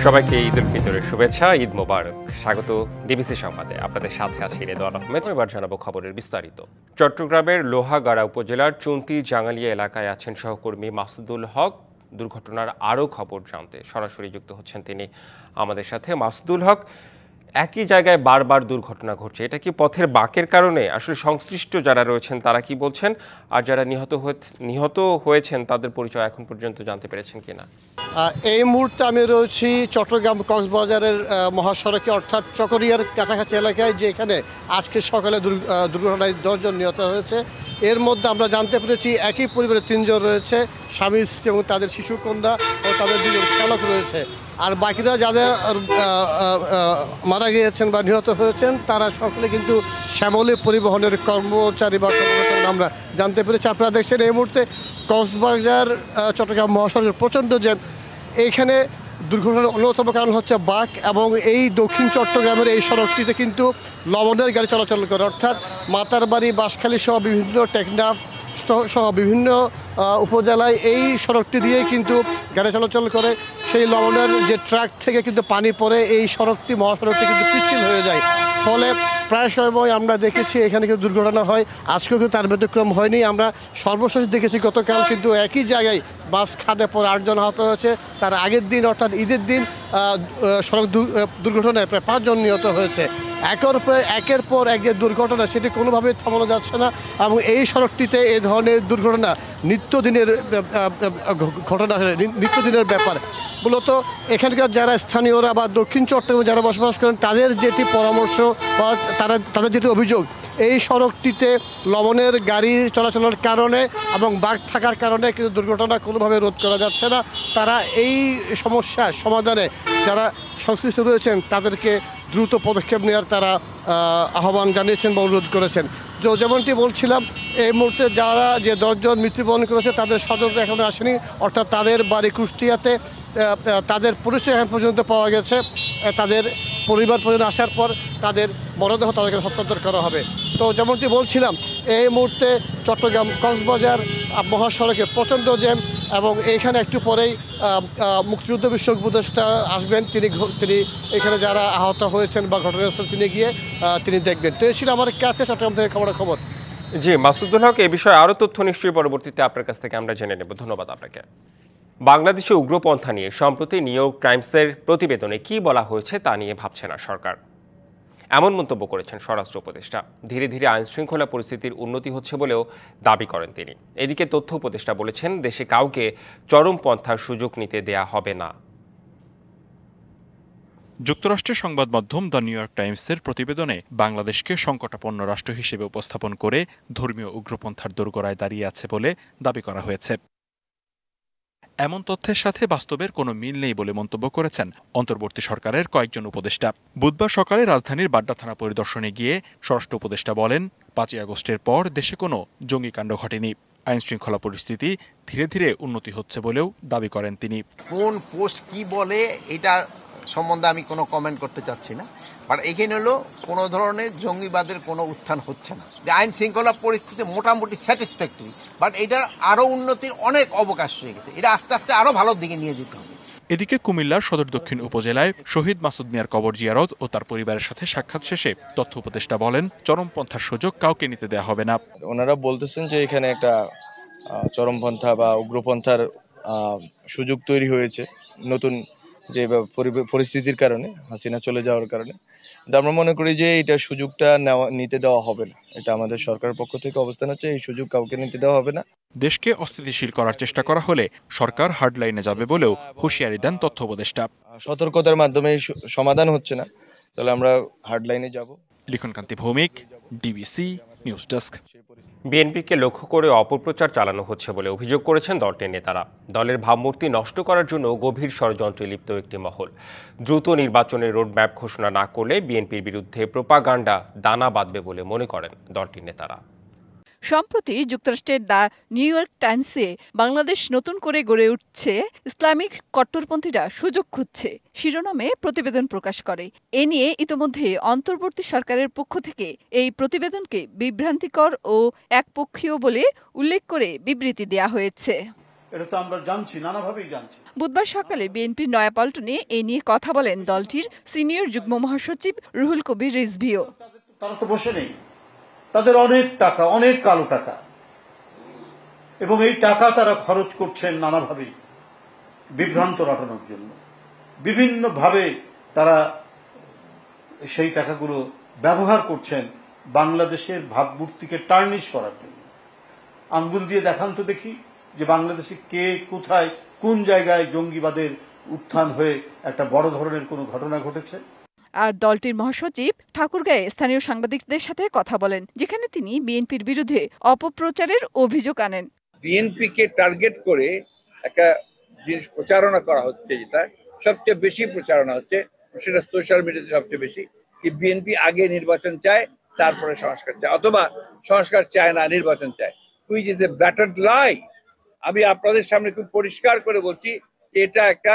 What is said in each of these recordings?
সবাইকে ঈদ উল ফিতরের শুভেচ্ছা, ঈদ মোবারক। স্বাগত ডিবিসি সংবাদে, আপনাদের সাথে আছে রেদওয়ান আহমেদ। এবার জানাবো খবরের বিস্তারিত। চট্টগ্রামের লোহাগাড়া উপজেলার চুন্তি জাঙ্গালিয়া এলাকায় আছেন সহকর্মী মাসুদুল হক। দুর্ঘটনার আরও খবর জানতে সরাসরি যুক্ত হচ্ছেন তিনি আমাদের সাথে। মাসুদুল হক, একই জায়গায় বারবার দুর্ঘটনা ঘটছে, এটা কি পথের বাঁকের কারণে? আসলে সংশ্লিষ্ট যারা রয়েছেন তারা কি বলছেন, আর যারা নিহত হয়েছেন তাদের পরিচয় এখন পর্যন্ত জানতে পেরেছেন কিনা? এই মুহূর্তে আমি রয়েছি চট্টগ্রাম কক্সবাজারের মহাসড়কে, অর্থাৎ চকরিয়ার কাছাকাছি এলাকায়, যেখানে আজকে সকালে দুর্ঘটনায় 10 জন নিহত হয়েছে। এর মধ্যে আমরা জানতে পেরেছি একই পরিবারের 3 জন রয়েছে, স্বামী স্ত্রী এবং তাদের শিশুকন্যা ও তাদের 2 জন চালক রয়েছে। আর বাকিরা যাদের মারা গিয়েছেন বা নিহত হয়েছেন তারা সকলে কিন্তু শ্যামলী পরিবহনের কর্মচারী বা কর্মকর্তা আমরা জানতে পেরেছি। আপনারা দেখছেন এই মুহূর্তে কক্সবাজার চট্টগ্রাম মহাসড়কের প্রচণ্ড জ্যাম। এইখানে দুর্ঘটনার অন্যতম কারণ হচ্ছে বাঁক, এবং এই দক্ষিণ চট্টগ্রামের এই সড়কটিতে কিন্তু লবণের গাড়ি চলাচল করে, অর্থাৎ মাতারবাড়ি, বাঁশখালী সহ বিভিন্ন টেকনাফ সহ বিভিন্ন উপজেলায় এই সড়কটি দিয়েই কিন্তু গাড়ি চলাচল করে। সেই লবণের যে ট্রাক থেকে কিন্তু পানি পড়ে এই সড়কটি, মহাসড়কটি কিন্তু পিচ্ছিল হয়ে যায়। ফলে প্রায় সময় আমরা দেখেছি এখানে কিন্তু দুর্ঘটনা হয়, আজকেও কিন্তু তার ব্যতিক্রম হয়নি। আমরা সর্বশেষ দেখেছি গতকাল কিন্তু একই জায়গায় বাস খাদে পড়ে 8 জন আহত হয়েছে। তার আগের দিন অর্থাৎ ঈদের দিন সড়ক দুর্ঘটনায় প্রায় 5 জন নিহত হয়েছে। একের পর এক যে দুর্ঘটনা, সেটি কোনোভাবেই থামানো যাচ্ছে না, এবং এই সড়কটিতে এই ধরনের দুর্ঘটনা নিত্যদিনের ঘটনা, নিত্যদিনের ব্যাপার। মূলত এখানকার যারা স্থানীয়রা বা দক্ষিণ চট্টগ্রামে যারা বসবাস করেন তাদের যেটি পরামর্শ বা তাদের যেটি অভিযোগ, এই সড়কটিতে লবণের গাড়ি চলাচলের কারণে এবং বাঁক থাকার কারণে কিন্তু দুর্ঘটনা কোনোভাবে রোধ করা যাচ্ছে না। তারা এই সমস্যার সমাধানে যারা সংশ্লিষ্ট রয়েছেন তাদেরকে দ্রুত পদক্ষেপ নেওয়ার তারা আহ্বান জানিয়েছেন বা অনুরোধ করেছেন। যেমনটি বলছিলাম, এই মুহূর্তে যারা যে 10 জন মৃত্যুবরণ করেছে তাদের স্বজনরা এখনও আসেনি, অর্থাৎ তাদের বাড়ি কুষ্টিয়াতে। তাদের পরিচয় এখন পর্যন্ত পাওয়া গেছে। তাদের পরিবার পর্যন্ত আসার পর তাদের মরদেহ তাদেরকে হস্তান্তর করা হবে। তো যেমনটি বলছিলাম, এই মুহূর্তে চট্টগ্রাম কক্সবাজার মহাসড়কে প্রচণ্ড জ্যাম, এবং এইখানে একটু পরেই মুক্তিযুদ্ধ বিষয়ক উপদেষ্টা আসবেন। তিনি এখানে যারা আহত হয়েছেন বা ঘটনাস্থলে তিনি গিয়ে তিনি দেখবেন। তো এই ছিল আমার কাছে চট্টগ্রাম থেকে খবর। জি, মাসুদুল হক, এই বিষয়ে আরও তথ্য নিশ্চয়ই পরবর্তীতে আপনার কাছ থেকে আমরা জেনে নেব। ধন্যবাদ আপনাকে। বাংলাদেশে উগ্রপন্থা নিয়ে সম্প্রতি নিউ ইয়র্ক টাইমসের প্রতিবেদনে কি বলা হয়েছে তা নিয়ে ভাবছে না সরকার, এমন মন্তব্য করেছেন স্বরাষ্ট্র উপদেষ্টা। ধীরে ধীরে আইন শৃঙ্খলা পরিস্থিতির উন্নতি হচ্ছে বলেও দাবি করেন তিনি। এদিকে তথ্য উপদেষ্টা বলেছেন, দেশে কাউকে চরমপন্থার সুযোগ নিতে দেয়া হবে না। যুক্তরাষ্ট্রের সংবাদ মাধ্যম দ্য নিউ ইয়র্ক টাইমসের প্রতিবেদনে বাংলাদেশকে সংকটাপন্ন রাষ্ট্র হিসেবে উপস্থাপন করে ধর্মীয় উগ্রপন্থার দোরগোড়ায় দাঁড়িয়ে আছে বলে দাবি করা হয়েছে। এমন তথ্যের সাথে বাস্তবের কোনো মিল নেই বলে মন্তব্য করেছেন অন্তর্বর্তী সরকারের কয়েকজন উপদেষ্টা। বুধবার সকালে রাজধানীর বাড্ডা থানা পরিদর্শনে গিয়ে স্বরাষ্ট্র উপদেষ্টা বলেন, 5ই আগস্টের পর দেশে কোনো জঙ্গিকাণ্ড ঘটেনি। আইন শৃঙ্খলা পরিস্থিতি ধীরে ধীরে উন্নতি হচ্ছে বলেও দাবি করেন তিনি। কোন পোস্ট কি বলে এটা সম্বন্ধে আমি কোনো কমেন্ট করতে চাচ্ছি না, বাট এখানে হলো কোনো ধরনের জঙ্গিবাদের কোনো উত্থান হচ্ছে না। যে আইন শৃঙ্খলা পরিস্থিতি মোটামুটি স্যাটিসফ্যাক্টরি, বাট এটার আরও উন্নতির অনেক অবকাশ রয়ে গেছে। এটা আস্তে আস্তে আরও ভালোর দিকে নিয়ে যেতে হবে। এদিকে কুমিল্লার সদর দক্ষিণ উপজেলায় শহীদ মাসুদ মিয়ার কবর জিয়ারত ও তার পরিবারের সাথে সাক্ষাৎ শেষে তথ্য উপদেষ্টা বলেন, চরমপন্থার সুযোগ কাউকে নিতে দেয়া হবে না। ওনারা বলতেছেন যে এখানে একটা চরমপন্থা বা উগ্রপন্থার সুযোগ তৈরি হয়েছে নতুন যে পরিস্থিতির কারণে, হাসিনা চলে যাওয়ার কারণে। আমরা মনে করি যে এটা সুযোগটা নিতে দেওয়া হবে না। এটা আমাদের সরকারের পক্ষ থেকে অবস্থান হচ্ছে, এই সুযোগ কাউকে নিতে দেওয়া হবে না। দেশকে অস্থিতিশীল করার চেষ্টা করা হলে সরকার হার্ডলাইনে যাবে বলেও হুঁশিয়ারি দেন তথ্য উপদেষ্টা। সতর্কতার মাধ্যমে সমাধান হচ্ছে না, তাহলে আমরা হার্ডলাইনে যাব। লিখনকান্তি ভৌমিক, ডিবিসি নিউজ ডেস্ক। বিএনপিকে লক্ষ্য করে অপপ্রচার চালানো হচ্ছে বলে অভিযোগ করেছেন দলটির নেতারা। দলের ভাবমূর্তি নষ্ট করার জন্য গভীর ষড়যন্ত্রে লিপ্ত একটি মহল। দ্রুত নির্বাচনের রোডম্যাপ ঘোষণা না করলে বিএনপির বিরুদ্ধে প্রোপাগান্ডা দানা বাঁধবে বলে মনে করেন দলটির নেতারা। সম্প্রতি যুক্তরাষ্ট্রের দ্য নিউ ইয়র্ক টাইমসে বাংলাদেশ নতুন করে গড়ে উঠছে, ইসলামিক কট্টরপন্থীরা সুযোগ খুঁজছে শিরোনামে প্রতিবেদন প্রকাশ করে। এ নিয়ে ইতোমধ্যে অন্তর্বর্তী সরকারের পক্ষ থেকে এই প্রতিবেদনকে বিভ্রান্তিকর ও একপক্ষীয় বলে উল্লেখ করে বিবৃতি দেয়া হয়েছে। এটা তো আমরা জানছি, নানাভাবেই জানছি। বুধবার সকালে বিএনপির নয়াপল্টনে এ নিয়ে কথা বলেন দলটির সিনিয়র যুগ্ম মহাসচিব রুহুল কবির রিজভীও। তারা তো বসে নেই, তাদের অনেক টাকা, অনেক কালো টাকা, এবং এই টাকা তারা খরচ করছেন নানাভাবে বিভ্রান্ত রটানোর জন্য। বিভিন্নভাবে তারা সেই টাকাগুলো ব্যবহার করছেন বাংলাদেশের ভাবমূর্তিকে টার্নিশ করার জন্য। আঙ্গুল দিয়ে দেখান তো দেখি যে বাংলাদেশে কে কোথায় কোন জায়গায় জঙ্গিবাদের উত্থান হয়ে একটা বড় ধরনের কোনো ঘটনা ঘটেছে। আর দলটির মহাসচিব ঠাকুরগাঁয়ে স্থানীয় সাংবাদিকদের সাথে কথা বলেন, যেখানে তিনি বিএনপির বিরুদ্ধে অপপ্রচারের অভিযোগ আনেন। বিএনপিকে টার্গেট করে একটা জিনিস প্রচারণা করা হচ্ছে, যেটা সবচেয়ে বেশি প্রচারণা হচ্ছে, সেটা সোশ্যাল মিডিয়াতে সবচেয়ে বেশি, যে বিএনপি আগে নির্বাচন চায় তারপরে সংস্কার চায়, অথবা সংস্কার চায় না নির্বাচন চায়, হুইচ ইজ এ ব্যাটার্ড লাই। আমি আপনাদের সামনে খুব পরিষ্কার করে বলছি, এটা একটা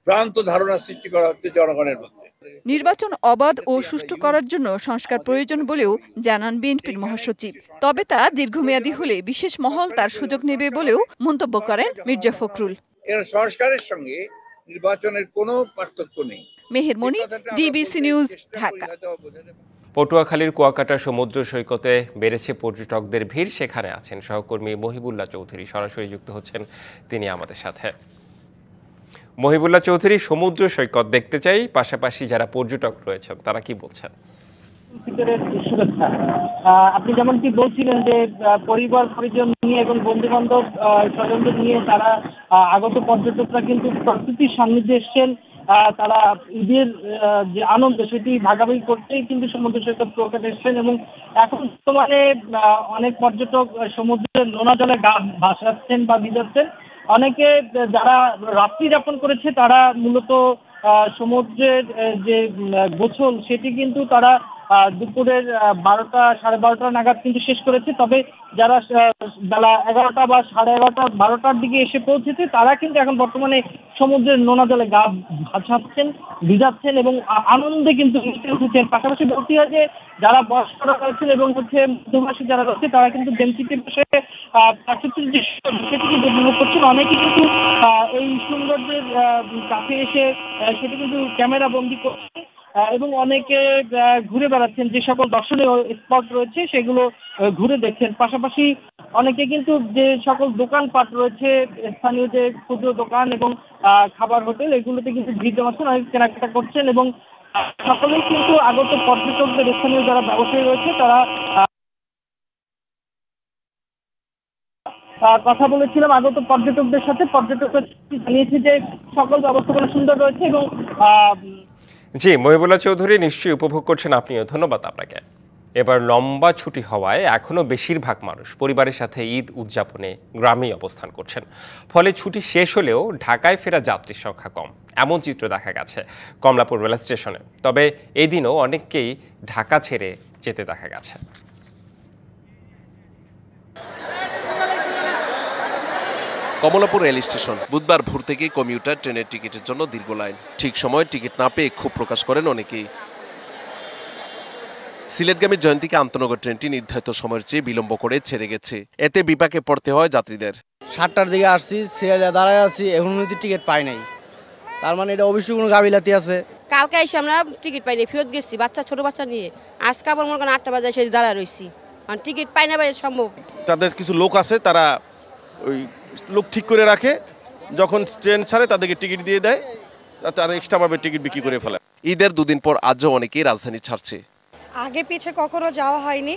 ভ্রান্ত ধারণা সৃষ্টি করা হচ্ছে জনগণের মধ্যে। নির্বাচন অবাধ ও সুষ্ঠু করার জন্য সংস্কার প্রয়োজন বলেও জানান বিএনপির মহাসচিব। তবে তা দীর্ঘমেয়াদী হলে বিশেষ মহল তার সুযোগ নেবে বলেও মন্তব্য করেন মির্জা ফখরুল। এর সংস্কারের সঙ্গে নির্বাচনের কোনো পার্থক্য নেই। মেহের মনি, ডিবিসি নিউজ, ঢাকা। পটুয়াখালীর কুয়াকাটা সমুদ্র সৈকতে বেড়েছে পর্যটকদের ভিড়। সেখানে আছেন সহকর্মী মহিবুল্লাহ চৌধুরী, সরাসরি যুক্ত হচ্ছেন তিনি আমাদের সাথে। মহিবুল্লাহ চৌধুরী, সমুদ্র সৈকত দেখতে চাই, পাশাপাশি যারা পর্যটক রয়েছেন তারা কি বলছেন? শুভেচ্ছা। আপনি যেমনটি বলছিলেন যে পরিবার পরিজন নিয়ে এবং বন্ধু বান্ধব স্বজনদের নিয়ে তারা আগত পর্যটকরা কিন্তু প্রকৃতির সান্নিধ্যে এসছেন। তারা ঈদের যে আনন্দ সেটি ভাগাভাগি করতেই কিন্তু সমুদ্র সৈকত কুয়াকাটা এসছেন, এবং এখন বর্তমানে অনেক পর্যটক সমুদ্রের নোনা জলে গা ভাসাচ্ছেন বা ভিজাচ্ছেন। অনেকে যারা রাত্রি যাপন করেছে তারা মূলত সমুদ্রের যে গোসল সেটি কিন্তু তারা দুপুরের 12টা সাড়ে 12টা নাগাদ কিন্তু শেষ করেছে। তবে যারা বেলা 11টা বা সাড়ে 11টা 12টার দিকে এসে পৌঁছেছে তারা কিন্তু এখন বর্তমানে সমুদ্রের নোনা জলে গা ভাসাচ্ছেন, ভিজাচ্ছেন এবং আনন্দে কিন্তু মেতে উঠেছেন। পাশাপাশি বলতে হয় যে যারা বয়স্করা রয়েছেন এবং মধ্যবয়সী যারা রয়েছে তারা কিন্তু বেঞ্চিতে বসে প্রাকৃতিক যে সেটিকে উপভোগ করছেন। অনেকে কিন্তু এই সৌন্দর্যের কাছে এসে সেটি কিন্তু ক্যামেরা বন্দি করছে এবং অনেকে ঘুরে বেড়াচ্ছেন, যে সকল দর্শনীয় স্পট রয়েছে সেগুলো ঘুরে দেখছেন। পাশাপাশি অনেকে কিন্তু যে সকল দোকানপাট রয়েছে, স্থানীয় যে ক্ষুদ্র দোকান এবং খাবার হোটেল, এগুলোতে কিন্তু ভিড় জমাচ্ছেন, অনেক কেনাকাটা করছেন এবং সকলেই কিন্তু আগত পর্যটকদের, স্থানীয় যারা ব্যবসায়ী রয়েছে তারা কথা বলেছিলাম আগত পর্যটকদের সাথে। পর্যটকরা জানিয়েছে যে সকল ব্যবস্থাপনা সুন্দর রয়েছে এবং জি, মহিবুল্লাহ চৌধুরী, নিশ্চয়ই উপভোগ করছেন আপনিও, ধন্যবাদ আপনাকে। এবার লম্বা ছুটি হওয়ায় এখনও বেশিরভাগ মানুষ পরিবারের সাথে ঈদ উদযাপনে গ্রামেই অবস্থান করছেন। ফলে ছুটি শেষ হলেও ঢাকায় ফেরা যাত্রীর সংখ্যা কম, এমন চিত্র দেখা গেছে কমলাপুর রেল স্টেশনে। তবে এই দিনও অনেককেই ঢাকা ছেড়ে যেতে দেখা গেছে। কমলাপুর রেল স্টেশন বুধবার ভোর থেকে কমিউটার ট্রেনের টিকিটের জন্য দীর্ঘ লাইন। ঠিক সময় টিকিট না পেয়ে ক্ষোভ প্রকাশ করেন অনেকেই। সিলেটগামী জয়ন্তীকে আন্তনগর ট্রেনটি নির্ধারিত সময়ের চেয়ে বিলম্ব করে ছেড়ে গেছে। এতে বিপাকে পড়তে হয় যাত্রীদের। 7টার দিকে আসছি, সিরিয়ালে দাঁড়ায় আছি, এখন কিন্তু টিকিট পাই নাই। তার মানে এটা অবশ্যই কোনো গাফিলতি আছে। কালকে এসে আমরা টিকিট পাই নাই, ফেরত গেছি বাচ্চা, ছোট বাচ্চা নিয়ে। আজকে আবার মনে করেন 8টা বাজে এসে দাঁড়ায় রয়েছি, টিকিট পাই না, সম্ভব। তাদের কিছু লোক আছে, তারা ওই লোক ঠিক করে রাখে, যখন ট্রেন ছাড়ে তাদেরকে টিকিট দিয়ে দেয়, তারা এক্সট্রাভাবে টিকিট বিক্রি করে ফেলে। ঈদের দুদিন পর আজও অনেকেই রাজধানী ছাড়ছে। আগে পিছে কখনো যাওয়া হয়নি,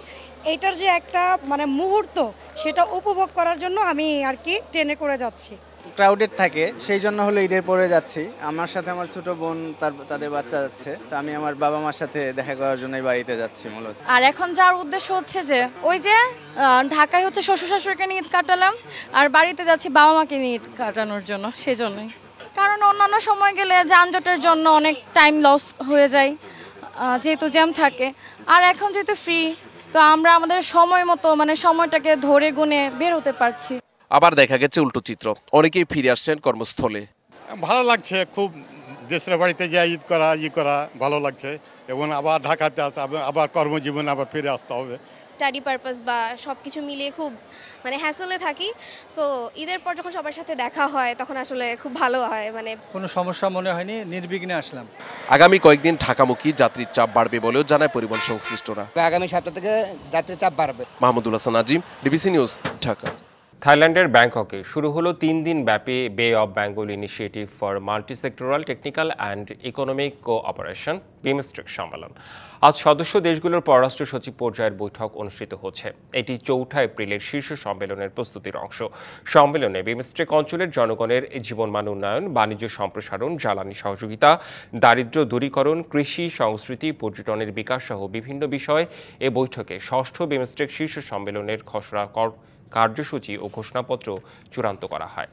এটার যে একটা মানে মুহূর্ত সেটা উপভোগ করার জন্য আমি আর কি ট্রেনে করে যাচ্ছি। ক্রাউডেড থাকে সেই জন্য হলো ঈদের পরে যাচ্ছি। আমার সাথে আমার ছোট বোন তাদের বাচ্চা যাচ্ছে, তো আমি আমার বাবা মার সাথে দেখা করার জন্যই বাড়িতে যাচ্ছি মূলত। আর এখন যাওয়ার উদ্দেশ্য হচ্ছে যে ওই যে ঢাকায় হচ্ছে শ্বশুর শাশুড়িকে নিয়ে ঈদ কাটালাম, আর বাড়িতে যাচ্ছি বাবা মাকে নিয়ে ঈদ কাটানোর জন্য, সেজন্যই। কারণ অন্যান্য সময় গেলে যানজটের জন্য অনেক টাইম লস হয়ে যায়, যেহেতু জ্যাম থাকে। আর এখন যেহেতু ফ্রি, তো আমরা আমাদের সময় মতো মানে সময়টাকে ধরে গুনে বের হতে পারছি। আবার দেখা গেছে উল্টো চিত্র, অনেকেই ফিরে আসছেন কর্মস্থলে। ভালো লাগছে, খুব দেশের বাড়িতে যাই ঈদ করা ভালো লাগছে, এবং আবার ঢাকাতে আসা, আবার কর্মজীবনে আবার ফিরে আসতে হবে। স্টাডি পারপাস বা সব কিছু মিলিয়ে খুব মানে হ্যাসেলে থাকি। সো ঈদের পর যখন সবার সাথে দেখা হয় তখন আসলে খুব ভালো হয়, মানে কোনো সমস্যা মনে হয়নি, নির্বিঘ্নে আসলাম। আগামী কয়েকদিন ঢাকামুখী যাত্রীর চাপ বাড়বে বলেও জানায় পরিবহন সংশ্লিষ্টরা। আগামী সপ্তাহ থেকে যাত্রীর চাপ বাড়বে। মাহমুদুল হাসান আজিম, ডিবিসি নিউজ, ঢাকা। থাইল্যান্ডের ব্যাংককে শুরু হলো 3 দিন ব্যাপী বে of Bengal initiative for multi sectoral technical and economic cooperation BIMSTEC সম্মেলন। আজ সদস্য দেশগুলোর পররাষ্ট্র সচিব পর্যায়ের বৈঠক অনুষ্ঠিত হচ্ছে। এটি 4 এপ্রিলের শীর্ষ সম্মেলনের প্রস্তুতির অংশ। সম্মেলনে বিমস্টেক অঞ্চলের জনগণের জীবনমান উন্নয়ন, বাণিজ্য সম্প্রসারণ, জ্বালানি সহযোগিতা, দারিদ্র্য দূরীকরণ, কৃষি, সংস্কৃতি, পর্যটনের বিকাশ সহ বিভিন্ন বিষয় এ বৈঠকে 6ষ্ঠ বিমস্টেক শীর্ষ সম্মেলনের খসড়া কার্যসূচি ও ঘোষণাপত্র চূড়ান্ত করা হয়।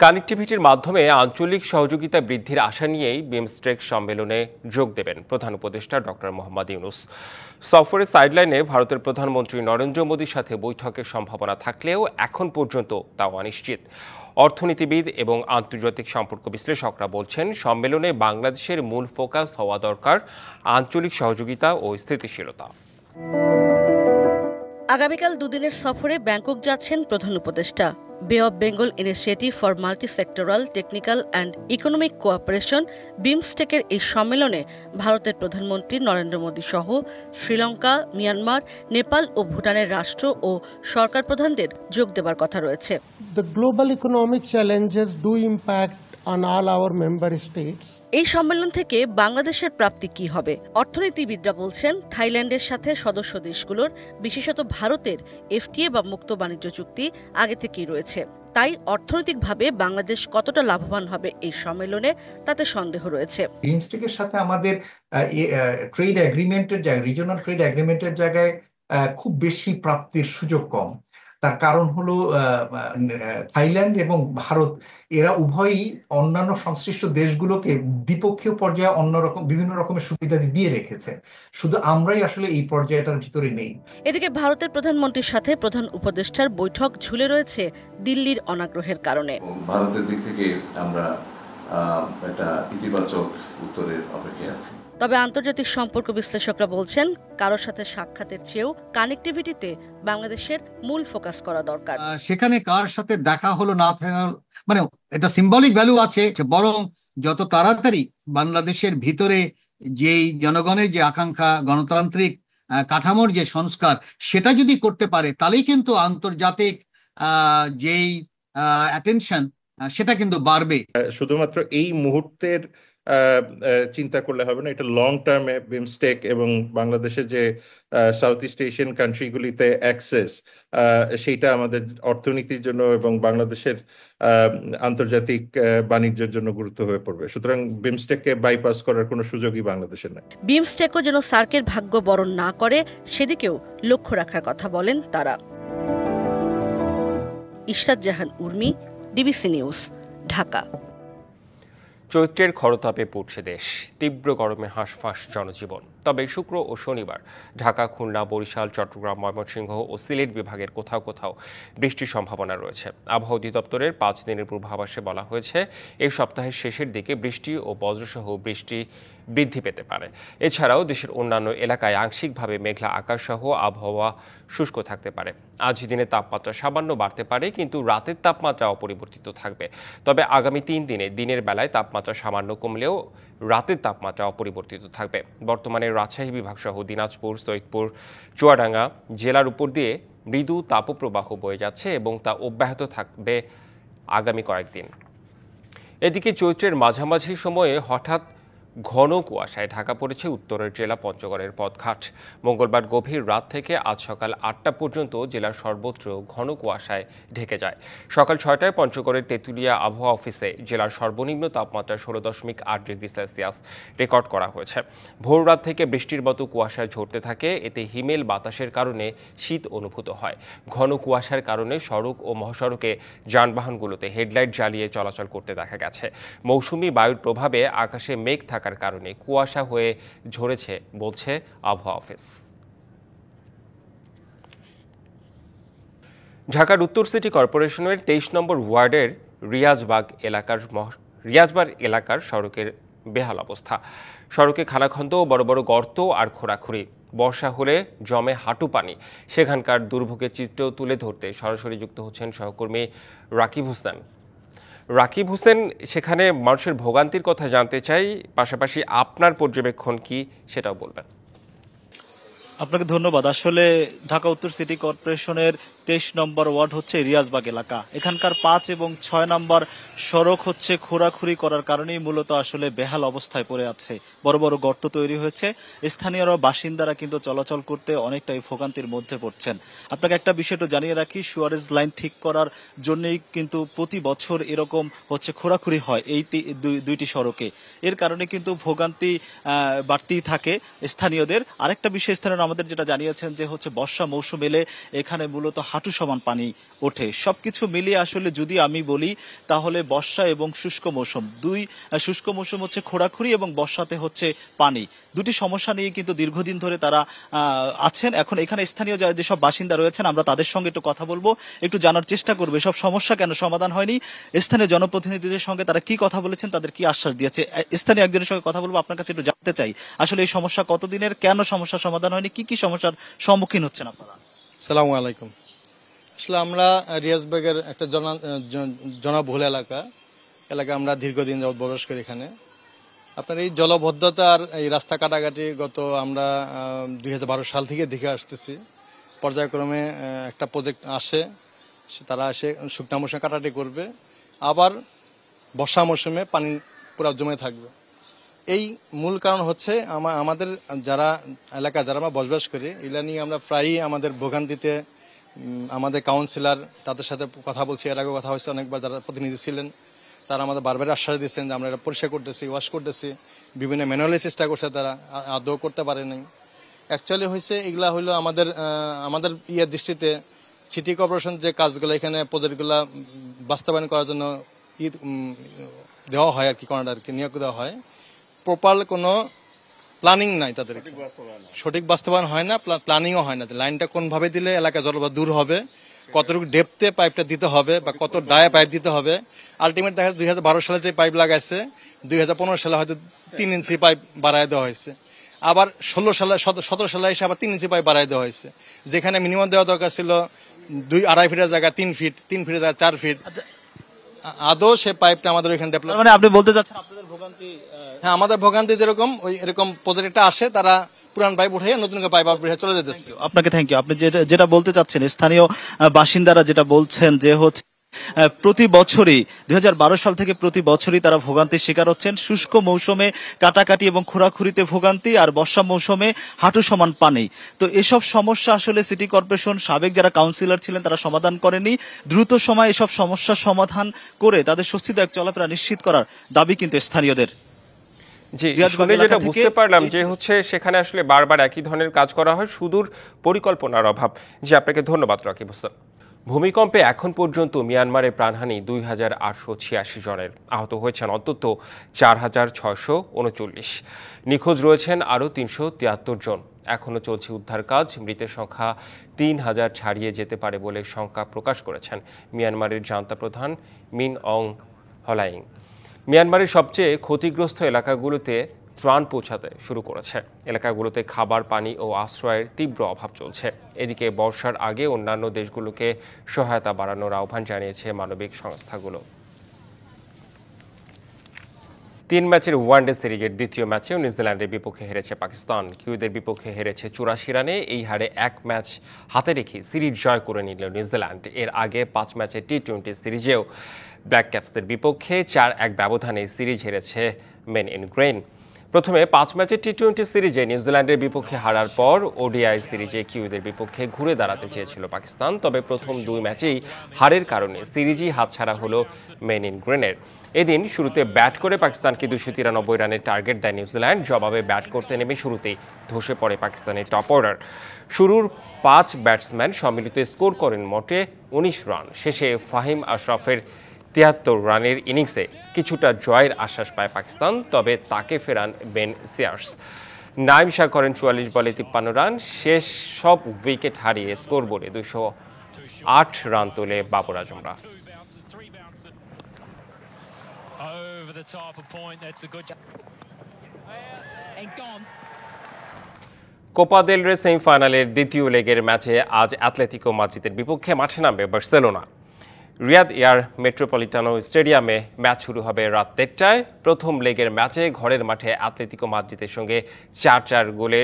কানেক্টিভিটির মাধ্যমে আঞ্চলিক সহযোগিতা বৃদ্ধির আশা নিয়েই বিমস্টেক সম্মেলনে যোগ দেবেন প্রধান উপদেষ্টা ডক্টর মোহাম্মদ ইউনূস। সফরের সাইডলাইনে ভারতের প্রধানমন্ত্রী নরেন্দ্র মোদীর সাথে বৈঠকের সম্ভাবনা থাকলেও এখন পর্যন্ত তাও অনিশ্চিত। অর্থনীতিবিদ এবং আন্তর্জাতিক সম্পর্ক বিশ্লেষকরা বলছেন, সম্মেলনে বাংলাদেশের মূল ফোকাস হওয়া দরকার আঞ্চলিক সহযোগিতা ও স্থিতিশীলতা। আগামীকাল দুদিনের সফরে ব্যাংকক যাচ্ছেন প্রধান উপদেষ্টা। Bay of Bengal initiative for multi sectoral technical and economic cooperation বিমস্টেকের এই সম্মেলনে ভারতের প্রধানমন্ত্রী নরেন্দ্র মোদী সহ শ্রীলঙ্কা, মিয়ানমার, নেপাল ও ভুটানের রাষ্ট্র ও সরকার প্রধানদের যোগ দেবার কথা রয়েছে। The global economic challenges do impact on all our member states. এই সম্মেলন থেকে বাংলাদেশের প্রাপ্তি কি হবে? অর্থনীতিবিদরা বলছেন, থাইল্যান্ডের সাথে সদস্য দেশগুলোর, বিশেষত ভারতের এফটিএ বা মুক্ত বাণিজ্য চুক্তি আগে থেকেই রয়েছে। তাই অর্থনৈতিকভাবে বাংলাদেশ কতটা লাভবান হবে এই সম্মেলনে তাতে সন্দেহ রয়েছে। বিমস্টেকের সাথে আমাদের ট্রেড এগ্রিমেন্টের জায়গায়, রিজিওনাল ট্রেড এগ্রিমেন্টের জায়গায় খুব বেশি প্রাপ্তির সুযোগ কম। তার কারণ হলো থাইল্যান্ড এবং ভারত এরা উভয়ই অন্যান্য সংশ্লিষ্ট দেশগুলোকে দ্বিপক্ষীয় পর্যায়ে অন্যরকম বিভিন্ন রকমের সুবিধা দিয়ে রেখেছে। শুধু আমরাই আসলে এই পর্যায়টার ভিতরে নেই। এদিকে ভারতের প্রধানমন্ত্রীর সাথে প্রধান উপদেষ্টার বৈঠক ঝুলে রয়েছে দিল্লির অনাগ্রহের কারণে। ভারতের দিক থেকে আমরা একটা ইতিবাচক উত্তরের অপেক্ষায় আছি। তবে আন্তর্জাতিক সম্পর্ক বিশ্লেষকরা বলছেন, কারোর সাথে সাক্ষাতের চেয়েও কানেক্টিভিটিতে বাংলাদেশের মূল ফোকাস করা দরকার। সেখানে কার সাথে দেখা হলো না থাকা, মানে এটা সিম্বলিক ভ্যালু আছে, বরং যত তাড়াতাড়ি বাংলাদেশের ভিতরে যেই জনগণের যে আকাঙ্ক্ষা, গণতান্ত্রিক কাঠামোর যে সংস্কার, সেটা যদি করতে পারে তাহলেই কিন্তু আন্তর্জাতিক যেই অ্যাটেনশন সেটা কিন্তু বাড়বে। শুধুমাত্র এই মুহূর্তের চিন্তা করলে হবে না, এটা লং টার্মে বিমস্টেক এবং বাংলাদেশের যে সাউথ ইস্ট এশিয়ান কান্ট্রিগুলিতে অ্যাক্সেস, সেইটা আমাদের অর্থনীতির জন্য এবং বাংলাদেশের আন্তর্জাতিক বাণিজ্যের জন্য গুরুত্ব হয়ে পড়বে। সুতরাং বিমস্টেককে বাইপাস করার কোনো সুযোগই বাংলাদেশের নাই। বিমস্টেকও যেন সার্কের ভাগ্য বরণ না করে সেদিকেও লক্ষ্য রাখার কথা বলেন তারা। ইশরাত জাহান উর্মি, ডিবিসি নিউজ, ঢাকা। চৈত্রের খরতাপে পড়ছে দেশ, তীব্র গরমে হাঁসফাঁস জনজীবন। তবে শুক্র ও শনিবার ঢাকা, খুলনা, বরিশাল, চট্টগ্রাম, ময়মনসিংহ ও সিলেট বিভাগের কোথাও কোথাও বৃষ্টির সম্ভাবনা রয়েছে। আবহাওয়া অধিদপ্তরের 5 দিনের পূর্বাভাসে বলা হয়েছে, এই সপ্তাহের শেষের দিকে বৃষ্টি ও বজ্রসহ বৃষ্টি বৃদ্ধি পেতে পারে। এছাড়াও দেশের অন্যান্য এলাকায় আংশিকভাবে মেঘলা আকাশ সহ আবহাওয়া শুষ্ক থাকতে পারে। আজ দিনে তাপমাত্রা সামান্য বাড়তে পারে, কিন্তু রাতের তাপমাত্রা অপরিবর্তিত থাকবে। তবে আগামী 3 দিনে দিনের বেলায় তাপমাত্রা সামান্য কমলেও রাতের তাপমাত্রা অপরিবর্তিত থাকবে। বর্তমানে রাজশাহী বিভাগ সহ দিনাজপুর, সৈয়দপুর, চুয়াডাঙ্গা জেলার উপর দিয়ে মৃদু তাপপ্রবাহ বয়ে যাচ্ছে এবং তা অব্যাহত থাকবে আগামী কয়েকদিন। এদিকে চৈত্রের মাঝামাঝি সময়ে হঠাৎ ঘন কুয়াশায় ঢাকা পড়েছে উত্তরের জেলা পঞ্চগড়ের পথঘাট। মঙ্গলবার গভীর রাত থেকে আজ সকাল 8টা পর্যন্ত জেলার সর্বত্র ঘন কুয়াশায় ঢেকে যায়। সকাল 6টায় পঞ্চগড়ের তেঁতুলিয়া আবহাওয়া অফিসে জেলার সর্বনিম্ন তাপমাত্রা 16.8 ডিগ্রি সেলসিয়াস রেকর্ড করা হয়েছে। ভোর রাত থেকে বৃষ্টির মতো কুয়াশায় ঝরতে থাকে, এতে হিমেল বাতাসের কারণে শীত অনুভূত হয়। ঘন কুয়াশার কারণে সড়ক ও মহাসড়কে যানবাহনগুলোতে হেডলাইট জ্বালিয়ে চলাচল করতে দেখা গেছে। মৌসুমি বায়ুর প্রভাবে আকাশে মেঘ থাকার কারণে কুয়াশা হয়ে ঝরেছে বলছে আবহাওয়া অফিস। ঢাকার উত্তর সিটি কর্পোরেশনের 23 নম্বর ওয়ার্ডের রিয়াজবাগ এলাকার সড়কের বেহাল অবস্থা। সড়কে খানাখন্দ, বড় বড় গর্ত আর খোঁড়াখুড়ি। বর্ষা হলে জমে হাঁটু পানি। সেখানকার দুর্ভোগের চিত্র তুলে ধরতে সরাসরি যুক্ত হচ্ছেন সহকর্মী রাকিব হোসেন। রাকিব হোসেন, সেখানে মানুষের ভোগান্তির কথা জানতে চাই, পাশাপাশি আপনার পর্যবেক্ষণ কি সেটাও বলবেন। আপনাকে ধন্যবাদ। আসলে ঢাকা উত্তর সিটি কর্পোরেশনের 23 নম্বর ওয়ার্ড হচ্ছে রিয়াজবাগ এলাকা। এখানকার 5 এবং 6 নম্বর সড়ক হচ্ছে খোঁড়াখুড়ি করার কারণেই মূলত আসলে বেহাল অবস্থায় পড়ে আছে। বড় বড় গর্ত তৈরি হয়েছে। স্থানীয়রা বাসিন্দারা কিন্তু চলাচল করতে অনেকটাই ভোগান্তির মধ্যে পড়ছেন। আপনাকে একটা বিষয় একটু জানিয়ে রাখি, সুয়ারেজ লাইন ঠিক করার জন্যই কিন্তু প্রতি বছর এরকম হচ্ছে খোঁড়াখুড়ি হয় এই দুইটি সড়কে। এর কারণে কিন্তু ভোগান্তি বাড়তেই থাকে স্থানীয়দের। আরেকটা বিষয় স্থানীয়রা আমাদের যেটা জানিয়েছেন যে হচ্ছে বর্ষা মৌসুম এলে এখানে মূলত হাঁটু সমান পানি ওঠে। সবকিছু মিলিয়ে আসলে যদি আমি বলি তাহলে বর্ষা এবং শুষ্ক মৌসুম, শুষ্ক মৌসুম হচ্ছে খোঁড়াখুড়ি এবং বর্ষাতে হচ্ছে পানি, দুটি সমস্যা নিয়ে কিন্তু দীর্ঘদিন ধরে তারা আছেন। এখন এখানে স্থানীয় যেসব বাসিন্দা রয়েছেন আমরা তাদের সঙ্গে একটু কথা বলবো, একটু জানার চেষ্টা করবো সব সমস্যা কেন সমাধান হয়নি, স্থানীয় জনপ্রতিনিধিদের সঙ্গে তারা কি কথা বলেছেন, তাদের কি আশ্বাস দিয়েছে। স্থানীয় একজনের সঙ্গে কথা বলবো, আপনার কাছে একটু জানতে চাই আসলে এই সমস্যা কতদিনের, কেন সমস্যার সমাধান হয়নি, কি কি সমস্যার সম্মুখীন হচ্ছেন আপনারা। সালামু আলাইকুম। আসলে আমরা রিয়াজবাগের একটা জনবহুল এলাকা আমরা দীর্ঘদিন যাবত বসবাস করি। এখানে আপনার এই জলবদ্ধতার এই রাস্তা কাটাকাটি আমরা 2012 সাল থেকে দেখে আসতেছি। পর্যায়ক্রমে একটা প্রজেক্ট আসে, তারা এসে শুকনা মৌসুমে কাটাকাটি করবে, আবার বর্ষা মৌসুমে পানি পুরো জমে থাকবে। এই মূল কারণ হচ্ছে আমাদের যারা আমরা বসবাস করি এগুলা নিয়ে আমরা প্রায়ই আমাদের ভোগান্তিতে আমাদের কাউন্সিলর তাদের সাথে কথা বলছি, এর আগে কথা হয়েছে অনেকবার, যারা প্রতিনিধি ছিলেন তারা আমাদের বারবার আশ্বাস দিচ্ছেন যে আমরা এটা পরিষ্কার করতেছি, ওয়াশ করতেছি, বিভিন্ন ম্যানুয়ালি চেষ্টা করছে, তারা আদৌ করতে পারে নাই। অ্যাকচুয়ালি হয়েছে এগুলা হইলো আমাদের দৃষ্টিতে সিটি কর্পোরেশন যে কাজগুলো এখানে প্রজেক্টগুলো বাস্তবায়ন করার জন্য দেওয়া হয় আর কি, নিয়োগ দেওয়া হয়, প্রপার কোনো প্ল্যানিং নাই, তাদের সঠিক বাস্তবায়ন হয় না, প্ল্যানিংও হয় না। লাইনটা কোনভাবে দিলে এলাকা জলবায়ু দূর হবে, কতটুকু ডেপথে পাইপটা দিতে হবে বা কত ডায়া পাইপ দিতে হবে। আলটিমেট দেখা 2012 সালে যে পাইপ লাগাইছে 2015 সালে হয়তো 3 ইঞ্চি পাইপ বাড়ায় দেওয়া হয়েছে, আবার 17 সালে এসে আবার 3 ইঞ্চি পাইপ বাড়ায় দেওয়া হয়েছে, যেখানে মিনিমাম দেওয়া দরকার ছিল 2-2.5 ফিটের জায়গায় 3 ফিট, 3 ফিটের জায়গায় 4 ফিট। আদৌ সে পাইপটা আমাদের ওইখানে ডেভেলপ, মানে আপনি বলতে চাচ্ছেন আপনাদের ভোগান্তি? হ্যাঁ, আমাদের ভোগান্তি যেরকম এরকম প্রজেক্টটা আসে, তারা পুরান পাইপ উঠে নতুন পাইপ চলে যেতেছে। আপনাকে থ্যাংক ইউ। আপনি যেটা বলতে চাচ্ছেন, স্থানীয় বাসিন্দারা যেটা বলছেন যে হচ্ছে প্রতি বছরই 2012 সাল থেকে প্রতি বছরই তারা ভোগান্তির শিকার হচ্ছেন। শুষ্ক মৌসুমে কাটাকাটি এবং খোঁড়াখুড়িতে ভোগান্তি, আর বর্ষা মৌসুমে হাঁটু সমান পানি। তো এসব সমস্যা আসলে সিটি কর্পোরেশন সাবেক যারা কাউন্সিলর ছিলেন তারা সমাধান করেনি। দ্রুত সময়ে এসব সমস্যার সমাধান করে তাদের স্বস্তিদায়ক চলাফেরা নিশ্চিত করার দাবি কিন্তু স্থানীয়দের। জি, শুনে যেটা বুঝতে পারলাম যে হচ্ছে সেখানে আসলে বারবার একই ধরনের কাজ করা হয়, সুদূর পরিকল্পনার অভাব। জি, আপনাকে ধন্যবাদ রাকিব হোসেন। ভূমিকম্পে এখন পর্যন্ত মিয়ানমারে প্রাণহানি 2886 জনের, আহত হয়েছেন অন্তত 4639, নিখোঁজ রয়েছেন আরও 373 জন। এখনও চলছে উদ্ধার কাজ। মৃতের সংখ্যা 3000 ছাড়িয়ে যেতে পারে বলে শঙ্কা প্রকাশ করেছেন মিয়ানমারের জান্তা প্রধান মিন অং হলাইং। মিয়ানমারের সবচেয়ে ক্ষতিগ্রস্ত এলাকাগুলোতে ত্রাণ পৌঁছাতে শুরু করেছে। এলাকাগুলোতে খাবার, পানি ও আশ্রয়ের তীব্র অভাব চলছে। এদিকে বর্ষার আগে অন্যান্য দেশগুলোকে সহায়তা বাড়ানোর আহ্বান জানিয়েছে মানবিক সংস্থাগুলো। 3 ম্যাচের ওয়ানডে সিরিজের দ্বিতীয় ম্যাচেও নিউজিল্যান্ডের বিপক্ষে হেরেছে পাকিস্তান। কিউদের বিপক্ষে হেরেছে 84 রানে। এই হারে 1 ম্যাচ হাতে রেখে সিরিজ জয় করে নিল নিউজিল্যান্ড। এর আগে 5 ম্যাচের টি-20 সিরিজেও ব্ল্যাক ক্যাপসদের বিপক্ষে 4-1 ব্যবধানে সিরিজ হেরেছে মেন ইন গ্রেন। প্রথমে 5 ম্যাচের টি-20 সিরিজে নিউজিল্যান্ডের বিপক্ষে হারার পর ওডিআই সিরিজে কিউদের বিপক্ষে ঘুরে দাঁড়াতে চেয়েছিল পাকিস্তান। তবে প্রথম 2 ম্যাচেই হারের কারণে সিরিজই হাতছাড়া হলো মেন ইন গ্রেনের। এদিন শুরুতে ব্যাট করে পাকিস্তানকে 293 রানের টার্গেট দেয় নিউজিল্যান্ড। জবাবে ব্যাট করতে নেমে শুরুতেই ধসে পড়ে পাকিস্তানের টপ অর্ডার। শুরুর 5 ব্যাটসম্যান সম্মিলিত স্কোর করেন মোটে 19 রান। শেষে ফাহিম আশরাফের 73 রানের ইনিংসে কিছুটা জয়ের আশ্বাস পায় পাকিস্তান, তবে তাকে ফেরান বেন সিয়ার্স। নাইম শাহ করেন 44 বলে 53 রান। শেষ সব উইকেট হারিয়ে স্কোরবোর্ডে 208 রান তোলে বাবর আজমরা। কোপা দেল রে সেমিফাইনালের দ্বিতীয় লেগের ম্যাচে আজ অ্যাটলেটিকো মাদ্রিদের বিপক্ষে মাঠে নামবে বার্সেলোনা। রিয়াদ এয়ার মেট্রোপলিটানো স্টেডিয়ামে ম্যাচ শুরু হবে রাত 1টায়। প্রথম লেগের ম্যাচে ঘরের মাঠে অ্যাটলেটিকো মাদ্রিদের সঙ্গে 4-4 গোলে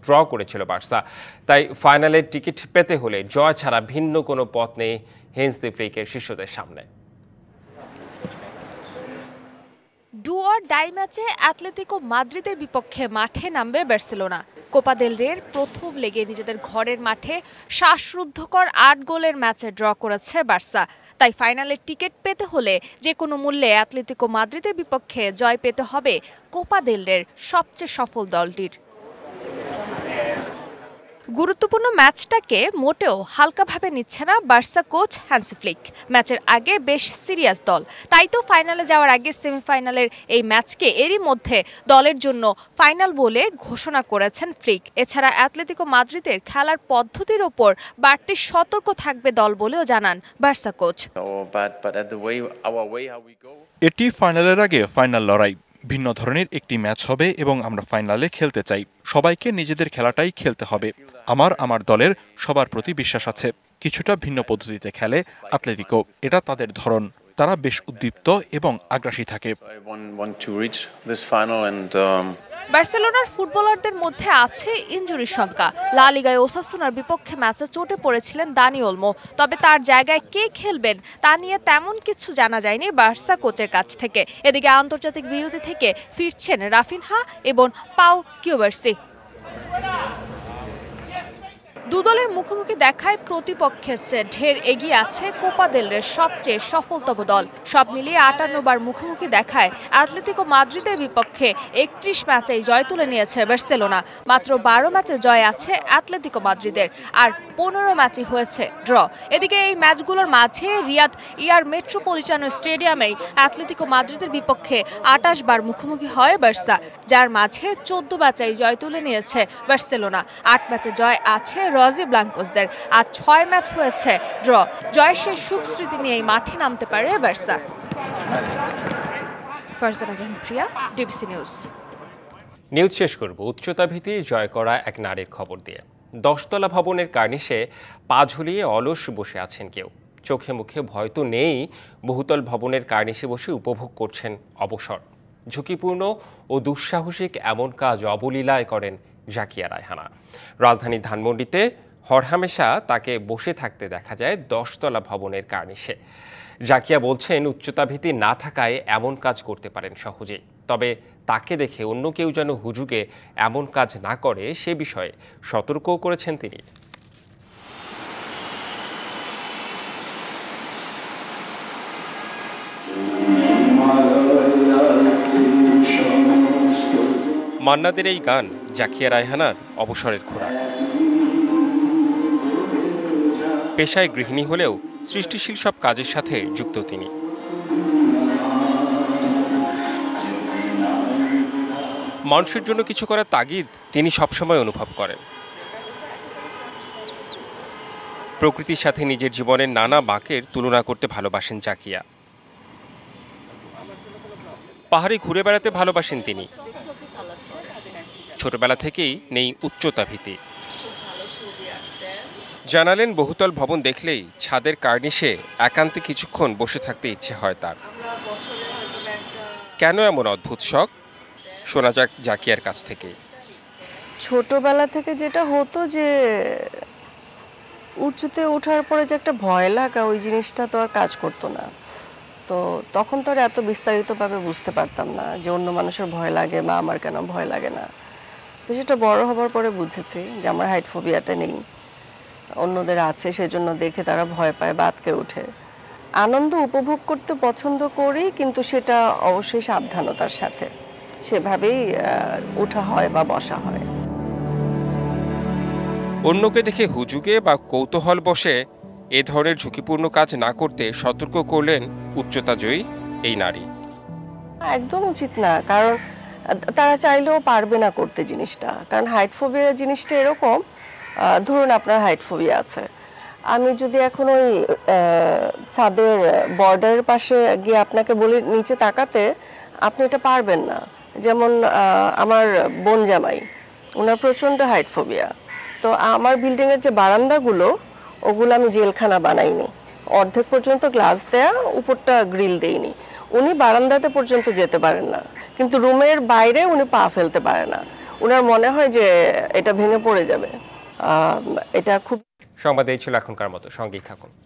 ড্র করেছিল বার্সা। তাই ফাইনালের টিকিট পেতে হলে জয় ছাড়া ভিন্ন কোনো পথ নেই হেন্স দি ফ্লিকের শিষ্যদের সামনে। ডু অর ডাই ম্যাচে অ্যাটলেটিকো মাদ্রিদের বিপক্ষে মাঠে নামবে বার্সেলোনা। কোপা দেল রের প্রথম লেগে নিজেদের ঘরের মাঠে শ্বাসরুদ্ধকর 8 গোলের ম্যাচে ড্র করেছে বার্সা। তাই ফাইনালের টিকিট পেতে হলে যে কোনো মূল্যে অ্যাটলেটিকো মাদ্রিদের বিপক্ষে জয় পেতে হবে কোপা দেল রের সবচেয়ে সফল দলটির। গুরুত্বপূর্ণ ম্যাচটাকে মোটেও হালকাভাবে নিচ্ছে না বার্সা কোচ হ্যান্সি ফ্লিক। ম্যাচের আগে বেশ সিরিয়াস দল, তাই তো ফাইনালে যাওয়ার আগে সেমিফাইনালের এই ম্যাচকে এরই মধ্যে দলের জন্য ফাইনাল বলে ঘোষণা করেছেন ফ্লিক। এছাড়া অ্যাটলেটিকো মাদ্রিদের খেলার পদ্ধতির ওপর বাড়তি সতর্ক থাকবে দল বলেও জানান বার্সা কোচ। এটি ফাইনালের আগে ফাইনাল লড়াই, ভিন্ন ধরনের একটি ম্যাচ হবে এবং আমরা ফাইনালে খেলতে চাই। সবাইকে নিজেদের খেলাটাই খেলতে হবে। আমার দলের সবার প্রতি বিশ্বাস আছে। কিছুটা ভিন্ন পদ্ধতিতে খেলে অ্যাটলেটিকো, এটা তাদের ধরন। তারা বেশ উদ্দীপ্ত এবং আগ্রাসী থাকে। বার্সেলোনার ফুটবলারদের মধ্যে আছে ইনজুরির শঙ্কা। লা লিগায় ওসাসুনার বিপক্ষে ম্যাচে চোটে পড়েছিলেন দানি ওলমো। তবে তার জায়গায় কে খেলবেন তা নিয়ে তেমন কিছু জানা যায়নি বার্সা কোচের কাছ থেকে। এদিকে আন্তর্জাতিক বিরতি থেকে ফিরছেন রাফিনহা এবং পাও কিউবার্সি। দুদলের মুখোমুখি দেখায় প্রতিপক্ষের চেয়ে ঢের এগিয়ে আছে কোপা দেল রের সবচেয়ে সফলতম দল। সব মিলিয়ে 58 বার মুখোমুখি দেখায় অ্যাটলেটিকো মাদ্রিদের বিপক্ষে 31 ম্যাচেই জয় তুলে নিয়েছে বার্সেলোনা। মাত্র 12 ম্যাচে জয় আছে অ্যাটলেটিকো মাদ্রিদের, আর 15 ম্যাচই হয়েছে ড্র। এদিকে এই ম্যাচগুলোর মাঝে রিয়াদ এয়ার মেট্রোপলিটানো স্টেডিয়ামেই অ্যাটলেটিকো মাদ্রিদের বিপক্ষে 28 বার মুখোমুখি হয় বার্সা, যার মাঝে 14 ম্যাচেই জয় তুলে নিয়েছে বার্সেলোনা। 8 ম্যাচে জয় আছে রজি ব্লাঙ্কোসদের, আর 6 ম্যাচ হয়েছে ড্র। জয়ের শেষ সুখ স্মৃতি নিয়েই মাঠে নামতে পারে বার্সা। ফারজানা জাহান প্রিয়া, ডিবিসি নিউজ। নিউজ শেষ করব উচ্চতাভীতি জয় করা এক নারীর খবর দিয়ে। 10তলা ভবনের কার্নিশে পা ঝুলিয়ে অলস বসে আছেন কেউ। চোখে মুখে ভয় তো নেই, বহুতল ভবনের কার্নিশে বসে উপভোগ করছেন অবসর। ঝুঁকিপূর্ণ ও দুঃসাহসিক এমন কাজ অবলীলায় করেন জাকিয়া রায়হানা। রাজধানীর ধানমন্ডিতে হরহামেশা তাকে বসে থাকতে দেখা যায় 10তলা ভবনের কার্নিশে। জাকিয়া বলছেন উচ্চতাভীতি না থাকায় এমন কাজ করতে পারেন সহজেই। তবে তাকে দেখে অন্য কেউ যেন হুজুগে এমন কাজ না করে সে বিষয়ে সতর্কও করেছেন তিনি। মান্নাদের এই গান জাকিয়া রায়হানার অবসরের খোরাক। পেশায় গৃহিণী হলেও সৃষ্টিশীল সব কাজের সাথে যুক্ত তিনি। মানুষের জন্য কিছু করার তাগিদ তিনি সবসময় অনুভব করেন। প্রকৃতির সাথে নিজের জীবনের নানা বাঁকের তুলনা করতে ভালোবাসেন জাকিয়া। পাহাড়ে ঘুরে বেড়াতে ভালোবাসেন তিনি। ছোটবেলা থেকেই নেই উচ্চতা ভীতি। জানালেন বহুতল ভবন দেখলেই ছাদের কার্নিশে একান্তে কিছুক্ষণ বসে থাকতে ইচ্ছে হয় তার। কেন এমন অদ্ভুত শখ, শোনা যাক জাকিয়ার কাছ থেকে। ছোটবেলা থেকে যেটা হতো যে উঁচুতে ওঠার পরে যে একটা ভয় লাগা, ওই জিনিসটা তো আর কাজ করতো না। তো তখন তো আর এত বিস্তারিতভাবে বুঝতে পারতাম না যে অন্য মানুষের ভয় লাগে বা আমার কেন ভয় লাগে না। তো সেটা বড় হবার পরে বুঝেছি যে আমার হাইট ফোবিয়াটা নেই, অন্যদের আছে, সেজন্য দেখে তারা ভয় পায় বা আটকে ওঠে। আনন্দ উপভোগ করতে পছন্দ করি, কিন্তু সেটা অবশ্যই সাবধানতার সাথে, সেভাবেই ওঠা হয় বা বসা হয়। অন্যকে দেখে হুজুগে বা কৌতূহল বসে এ ধরনের ঝুঁকিপূর্ণ কাজ না করতে সতর্ক করলেন উচ্চতাজয়ী এই নারী। একদম উচিত না, কারণ তারা চাইলেও পারবে না করতে জিনিসটা। কারণ হাইট ফোবিয়া জিনিসটা এরকম, ধরুন আপনার হাইট ফোবিয়া আছে, আমি যদি এখন ওই ছাদের বর্ডারের পাশে গিয়ে আপনাকে বলি নিচে তাকাতে, আপনি এটা পারবেন না। যেমন আমার বোন জামাই, ওনার প্রচন্ড হাইট ফোবিয়া। তো আমার বিল্ডিং এর যে বারান্দাগুলো ওগুলো আমি জেলখানা বানাইনি, অর্ধেক পর্যন্ত গ্লাস দেয়া, উপরটা গ্রিল দেইনি। উনি বারান্দাতে পর্যন্ত যেতে পারেন না, কিন্তু রুমের বাইরে উনি পা ফেলতে পারে না। ওনার মনে হয় যে এটা ভেঙে পড়ে যাবে। এটা খুব। সংবাদ এই ছিল এখনকার মতো, সঙ্গেই থাকুন।